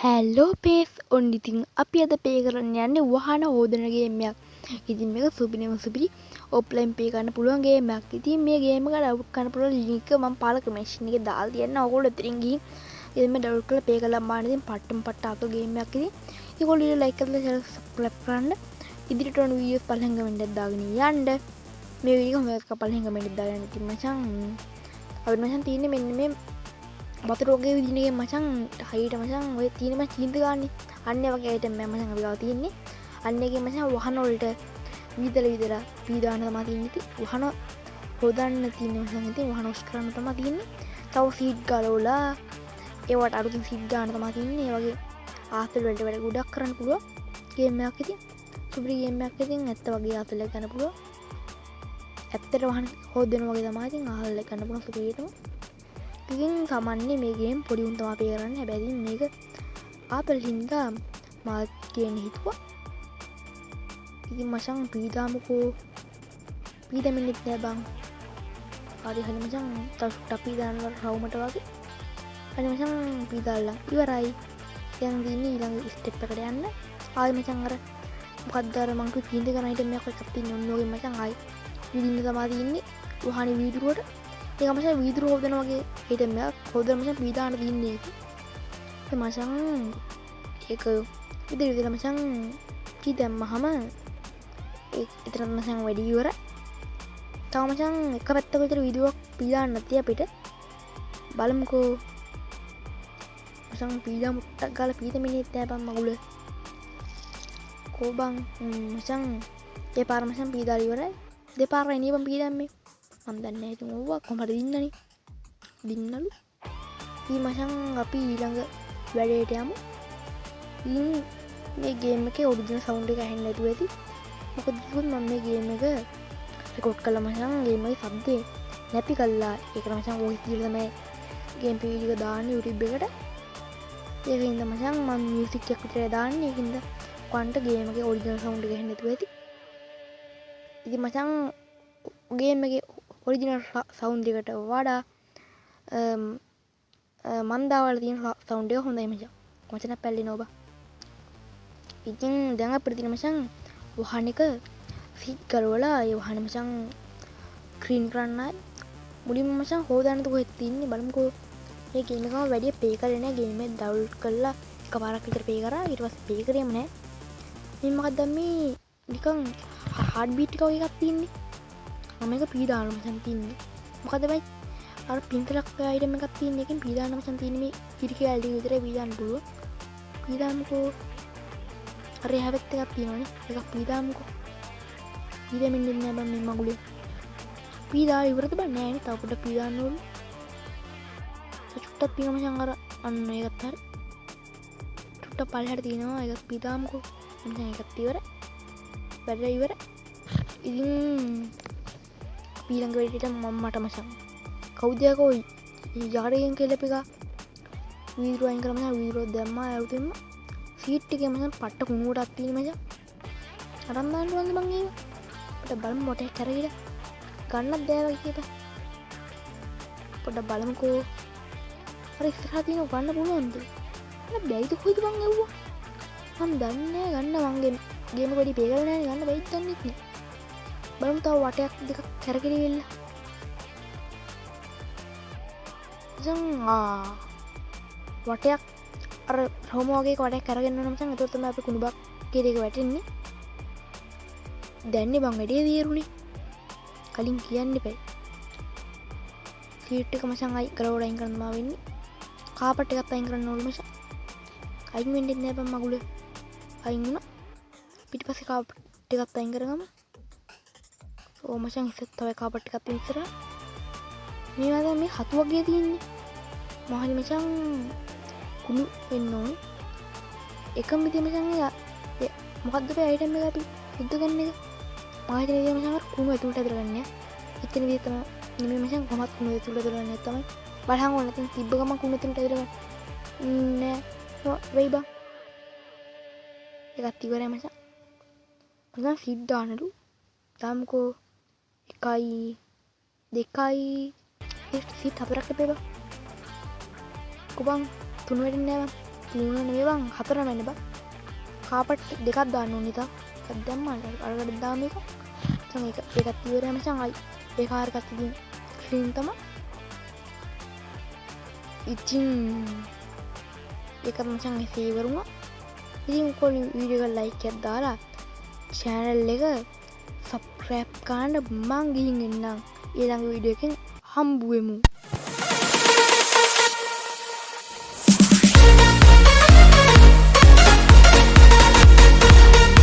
Hello pace ඔන්න ඉතින් අපි අද පේ කරන්න යන්නේ වහන හෝදන ගේම් එකක්. ඉතින් මේක සුපිරිම සුපිරි ඔෆ්ලයින් පේ කරන්න පුළුවන් ගේම් එකක්. ඉතින් මේ ගේම් එක ඩවුන්ලෝඩ් කරන්න පුළුවන් ලින්ක් එක මම පාලක මැෂින් එකේ දාලා තියන්න. ඕගොල්ලෝ එතනින් ගිහින් ඉතින් මේ ඩවුන්ලෝඩ් කරලා පේ කරලා බලන්න. ඉතින් පට්ටම් පට්ට අත ගේම් එකක්. ඉතින් ඒගොල්ලෝ වීඩියෝ ලයික් කරලා channel subscribe කරන්න. ඉදිරියට යන වීඩියෝස් පළවෙනි කමෙන්ට් එකක් දාගෙන යන්න. මේ වීඩියෝ එක හොඳට පළවෙනි කමෙන්ට් එකක් දාගන්න. ඉතින් මචං අපිට මචං තියෙන්නේ මෙන්න මේ බතරෝගේ විදිනගේ මචං හයිට මචං ඔය තියෙන මචං චීන්ත ගන්න අන්න වගේ අයිටම් මම මචං අපි ගාව තියෙන්නේ අන්න එකේ මචං වහන වලට විදලා පීදාන තමයි තියෙන්නේ ඉතින් වහන හොදන්න තියෙන මචං ඉතින් වහන ඔස් කරන්න තමයි තියෙන්නේ තව සීඩ් ගලවලා ඒවට අලුතින් සීඩ් ගන්න තමයි තියෙන්නේ ඒ වගේ ආතල් වලට වැඩ ගොඩක් කරන්න පුළුවන් ගේම් එකක් ඉතින් සුපිරි ගේම් එකක් ඉතින් ඇත්ත වගේ ආතල් එක ගන්න පුළුවන් ඇත්තට වහන හොදන වගේ තමයි ඉතින් ආහල් එක ගන්න පුළුවන් සුපිරියටම ඉතින් සාමාන්‍යයෙන් මේ ගේම් පොඩි උන් තමයි පේ කරන්නේ. හැබැයි ඉතින් මේක ආපල් හින්දා මාත් කියන හිතුවා. ඉතින් මචං පීදාමුකෝ. පීදෙමින්නෙත් නෑ බං. හරි මචං තව පීදාන රවුමට වගේ. හරි මචං පීදාලා ඉවරයි. දැන් දින්නේ ඊළඟ ස්ටෙප් එකට යන්න. ආයි මචං අර මොකක්ද අර මං කිව්ව කීඳ ගන්න හිටම එකක් තියෙන ඔන්න ඔගේ මචං ආයි විදින්න තමයි තියෙන්නේ. වහනේ වීදුරුවට ඒක මචං වීදුරු හොදන වගේ හිටම හොදන මචං පීදාන්න දින්නේ ඒක මචං ඒක ඉතින් මචං කී දැම්මහම ඒ ඉතින් මචං වැඩි ඉවර තව මචං එක පැත්තක විතර වීදුරුවක් පීදාන්න නැති අපිට බලමුකෝ මචං පීදා මුට්ටක් ගාලා පීදෙමිනෙත් නෑ බං මගුල කෝ බං මචං ඒ පාර මචං පීදාලා ඉවරයි දෙපාරයි නේ බං පීදන්නේ මම දන්නේ නැහැ ඉතින් ඕවා කොහමද දින්නනේ දින්නලු ඊ මචං අපි ඊළඟ වැඩේට යමු ඉතින් මේ ගේම් එකේ ඔරිජිනල් සවුන්ඩ් එක ඇහෙන්නේ නැතුව ඇති මොකද කිව්වොත් මම මේ ගේම් එක රෙකෝඩ් කළා මචං ගේම් එකේ શબ્දේ නැති කළා ඒක මචං වොයිස් දීලා තමයි ගේම් පේජ් එක දාන්නේ YouTube එකට ඒකින්ද මචං මම මියුසික් එක විතර දාන්නේ ඒකින්ද ඔයන්ට ගේම් එකේ ඔරිජිනල් සවුන්ඩ් එක ඇහෙන්නේ නැතුව ඇති ඉතින් මචං ගේම් එකේ ඔරිජිනල් සවුන්ඩ් එකට වඩා මන්දාවල තියෙන සවුන්ඩ් එක හොඳයි මචං. මචං පැල්ලෙනවා බා. ඉතින් දැන් අපිට තියෙන මචං වහන එක ෆිட் කරවලා ඒ වහන මචං ක්‍රීන් කරන්නයි. මුලින්ම මචං හොදන්න කොහෙද තින්නේ බලමුකෝ. මේ ගේම් එකම වැඩි පේ කරේ නෑ ගේම් එක ඩවුන්ලෝඩ් කරලා එකපාරක් විතර පේ කරා ඊට පස්සේ පේ කරේම නෑ. මේ මොකක්ද මේ නිකන් හાર્ඩ් බීට් එකක් එකක් තියෙන්නේ. මේක පීදාන මචං තින්නේ මොකද බයි අර පින්කලක් අයිටම් එකක් තියෙන එකෙන් පීදාන මචං තින්නේ මේ කිරි කැලේ විතරයි පීදාන්න පුළුවන් පීදාමුකෝ අර හැවෙත් එකක් තියෙනවනේ එකක් පීදාමුකෝ පීදෙමින් ඉන්නේ නෑ බං මේ මගුලේ පීදා ඉවරද බං නෑනේ තව පොඩ්ඩක් පීදාන්න ඕනේ චුට්ටක් පීන මචං අර අන්න ඒකත් හරි චුට්ටක් පල්ලෙහාට තියෙනවා ඒකත් පීදාමුකෝ මචං ඒකත් ඉවරයි වැඩ ඉවරයි ඉතින් ඊළඟ වෙලට මම මට මචං කවුද යකෝ යාරයෙන් කෙලප එක වීදුරු අයින් කරලා මචං වීදුරුව දැම්මා ඇවුතින්ම සීට් එකේ මචං පට්ට කුණුවටක් තියෙන මචං අරන් දාන්න ඕනද මං ඒක පොඩ්ඩක් බලමු මොටේ කරගෙන ගන්නත් බෑ වගේ පොඩ්ඩක් බලමුකෝ අර ඉස්සරහා තියෙන ගන්න පුළුවන්ද මම බැයිද කොයිද මං ඇව්වා මම දන්නේ ගන්න මං ගේම පොඩි පේ කරලා නැහැ ගන්න බැයිද දන්නේ නැහැ බලමු තව වටයක් දෙකක් කරගෙන ඉන්න. මචං වටයක් අර රෝම වගේ වටයක් කරගෙන යනවා මචං. ඒතකොට තමයි අපි කුණුබක් කීරේක වැටෙන්නේ. දැන්නේ බං වැඩේ තීරුනේ. කලින් කියන්න එපා. සීට් එක මචං අයි කරවලා අයින් කරන්න මා වෙන්නේ. කාපට් එකත් අයින් කරන්න ඕනේ මචං. අයින් වෙන්නේ නැහැ බං මගුල. අයින් වුණා. පිටිපස්සේ කාපට් එකත් අයින් කරගමු. ඕ මචං ඉස්සෙත් තව කාපට් එකක් තියෙන ඉස්සරහ මේ වගේ මේ හතු වගේ තියෙන්නේ මහරි මචං කුණු වෙන්න ඕනේ එකම විදිය මචං ඒ මොකද්ද මේ අයිටම් එක අපි සුද්ධ කරන එක මම හිතන විදිය මචං අර කුණු ඇතුළට ඇදලා ගන්න ඉතින් විදිය තමයි නෙමෙයි මචං කොහොමත් කුණු ඇතුළට ඇදලා ගන්න තමයි බලහන් ඕන නැතිනම් තිබ්බ ගමන් කුණු ඇතුළට ඇදලා ගන්න නෑ වෙයි බං ඒකත් ඉවරයි මචං මචං ෆීඩ් දාන්නලු දාමුකෝ 1 2 සිත් 4ක් ලැබේවා කොබන් 3 වෙන්නේ නෑ 3 නෙමෙයි බං 4 වෙන්න බං. කාපට් දෙකක් දාන්න ඕනේ තා. එකක් දැම්මා අරකට දාම එක. මචං ඒකත් ඉවරයි මචං අයි. ඒ කාර් එකත් ඉතින් ක්ලීන් තමයි. ඉතින් ඒකත් මචං එසේ ඉවර වුණා. ඉතින් කොල් වීඩියෝ එක ලයික් එකක් දාලා channel එක subscribe කරන්න මං ගිහින් එන්නම්. ඊළඟ වීඩියෝ එකෙන් හම්බු වෙමු.